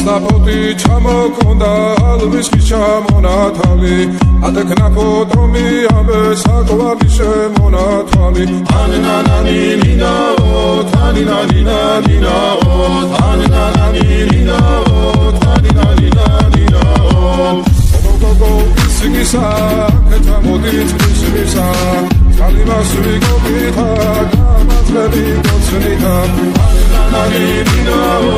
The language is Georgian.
ასლაპოტი ჩამოკონდა ალვის ჩამონათალი ადეკნაფო დრომი ამე საკვარი შემონათალი ანანანინინაო თანინანინანინაო თანინანინინაო თანინანინანინაო გოგო ისგისა კეთამოდი წვისისა კალიმასვი გოგითა გამათლები გოცნითა ანანანინინაო